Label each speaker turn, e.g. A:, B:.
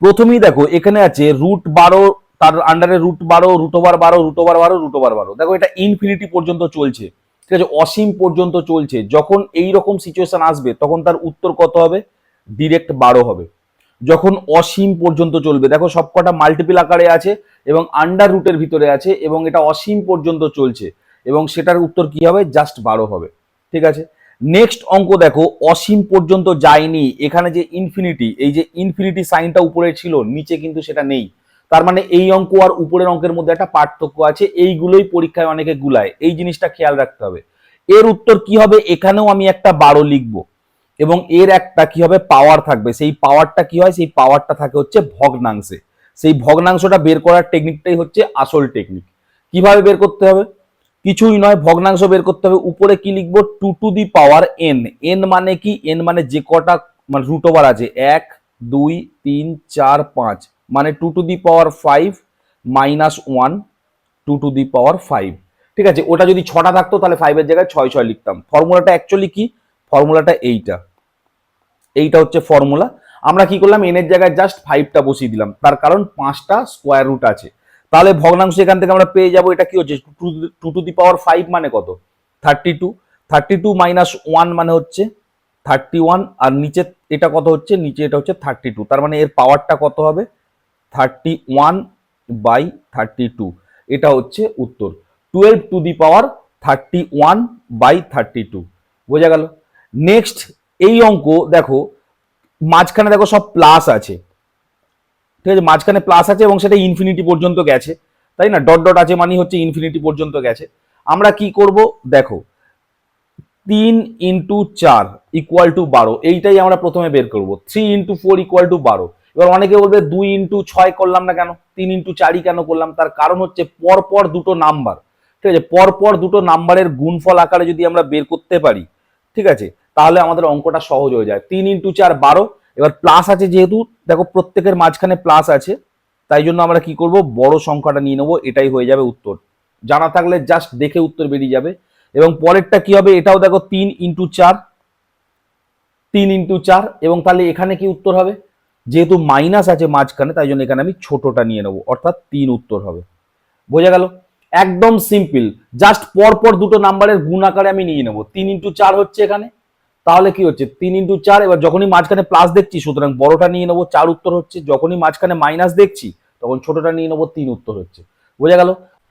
A: প্রথমেই দেখো এখানে আছে √12, তার আন্ডারে √12, √12, √12, √12। দেখো এটা ইনফিনিটি পর্যন্ত চলছে, ঠিক আছে, অসীম পর্যন্ত চলছে। যখন এই রকম সিচুয়েশন আসবে তখন তার উত্তর কত হবে? ডিরেক্ট 12 হবে। যখন অসীম পর্যন্ত চলবে, দেখো সবকটা মাল্টিপল আকারে আছে এবং আন্ডার রুটের ভিতরে আছে এবং এটা অসীম পর্যন্ত চলছে এবং সেটার উত্তর কি হবে? জাস্ট 12 হবে। ঠিক আছে, নেক্সট অঙ্ক দেখো, অসীম পর্যন্ত যায়নি, এখানে যে ইনফিনিটি, এই যে ইনফিনিটি সাইনটা উপরে ছিল, নিচে কিন্তু সেটা নেই। তার মানে এই অঙ্ক আর উপরের অঙ্কের মধ্যে একটা পার্থক্য আছে, এইগুলোই পরীক্ষায় অনেকে গুলায়, এই জিনিসটা খেয়াল রাখতে হবে। এর উত্তর কি হবে? এখানেও আমি একটা 12 লিখবো এবং এর একটা কি হবে? পাওয়ার থাকবে। সেই পাওয়ারটা কি হয়? সেই পাওয়ারটা থাকে হচ্ছে ভগ্নাংশে। সেই ভগ্নাংশটা বের করার টেকনিকটাই হচ্ছে আসল টেকনিক। কিভাবে বের করতে হবে? কিছুই নয়, ভগ্নাংশ বের করতে হবে। উপরে কি লিখবো? 2 to the power n। n মানে কি? n মানে যে কটা মানে রুট ওভার আছে, 1 2 3 4 5, মানে 2 to the power 5 minus 1 2 to the power 5। ঠিক আছে, ওটা যদি 6টা থাকতো তাহলে 5 এর জায়গায় 6 6 লিখতাম। ফর্মুলাটা অ্যাকচুয়ালি কি? ফর্মুলাটা এইটা হচ্ছে ফর্মুলা। আমরা কি করলাম? n এর জায়গায় জাস্ট 5টা বসিয়ে দিলাম, তার কারণ 5টা স্কোয়ার রুট আছে। তাহলে ভগ্নাংশ এখান থেকে আমরা পেয়ে যাব, এটা কি হচ্ছে? 2 টু দি পাওয়ার 5 মানে কত? 32। 32 মাইনাস 1 মানে হচ্ছে 31, আর নিচে এটা কত হচ্ছে? নিচে এটা হচ্ছে 32। তার মানে এর পাওয়ারটা কত হবে? 31/32। এটা হচ্ছে উত্তর, 12 টু দি পাওয়ার 31/32। বোঝা গেল? নেক্সট এই অঙ্ক দেখো, মাঝখানে দেখো সব প্লাস আছে, ঠিক আছে, মাঝখানে প্লাস আছে এবং সেটা ইনফিনিটি পর্যন্ত গেছে, তাই না? ডট ডট আছে মানে হচ্ছে ইনফিনিটি পর্যন্ত গেছে। আমরা কি করব? দেখো 3 ইন্টু 4 ইকুয়াল টু 12, এইটাই আমরা প্রথমে বের করব। 3 ইন্টু 4 ইকুয়াল টু 12। এবার অনেকে বলবে 2 ইন্টু 6 করলাম না কেন, 3 ইন্টু 4ই কেন করলাম? তার কারণ হচ্ছে পরপর দুটো নাম্বার, ঠিক আছে, পরপর দুটো নাম্বারের গুণফল আকারে যদি আমরা বের করতে পারি, ঠিক আছে, তাহলে আমাদের অঙ্কটা সহজ হয়ে যায়। 3 ইন্টু 4 12। এবার প্লাস আছে যেহেতু, দেখো প্রত্যেকের মাঝখানে প্লাস আছে, তাই জন্য আমরা কি করব? বড় সংখ্যাটা নিয়ে নেবো, এটাই হয়ে যাবে উত্তর। জানা থাকলে জাস্ট দেখে উত্তর বেরিয়ে যাবে। এবং পরেরটা কি হবে? এটাও দেখো 3 ইন্টু 4, 3 ইন্টু 4, এবং তাহলে এখানে কি উত্তর হবে? যেহেতু মাইনাস আছে মাঝখানে, তাই জন্য এখানে আমি ছোটটা নিয়ে নেবো, অর্থাৎ 3 উত্তর হবে। বোঝা গেল? একদম সিম্পল, জাস্ট পরপর দুটো নাম্বারের গুণ আকারে আমি নিয়ে নেবো। 3 ইন্টু 4 হচ্ছে এখানে, তাহলে কি হচ্ছে? 3 ইন্টু 4। এবার যখনই মাঝখানে প্লাস দেখছি সুতরাং বড়টা নিয়ে নেবো, 4 উত্তর হচ্ছে। যখনই মাঝখানে মাইনাস দেখছি তখন ছোটটা নিয়ে নেবো, 3 উত্তর হচ্ছে। বোঝা গেল?